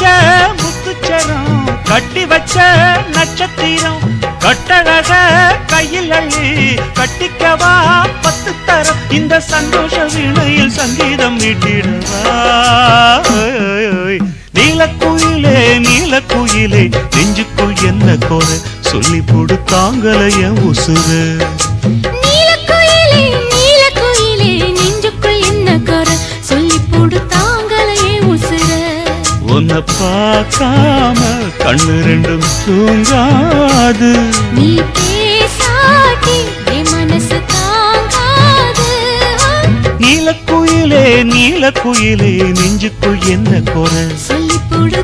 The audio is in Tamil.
வச்ச முத்துச்சரம் கட்டி வச்ச நட்சத்திரம் கட்டழக கையில் அள்ளி கட்டிக்கவா 10 தரம் இந்த சந்தோஷ வீணையில் சங்கீதம் மீட்டிடவா நீலக்குயிலே நீலக்குயிலே நெஞ்சுக்குள் என்ன கோர சொல்லி போடு தாங்கலைய உசுறு நீலக்குயிலே நீலக்குயிலே நெஞ்சுக்குள் என்ன கோர சொல்லி போடு தாங்கலைய உசுறு உன்னை பார்க்காம கண்ணு ரெண்டும் தூங்காது நீ பேசாட்டி என் மனசு தாங்காது நீலக்குயிலே நீலக்குயிலே நெஞ்சுக்குள் என்ன கோர சொல்லி போடு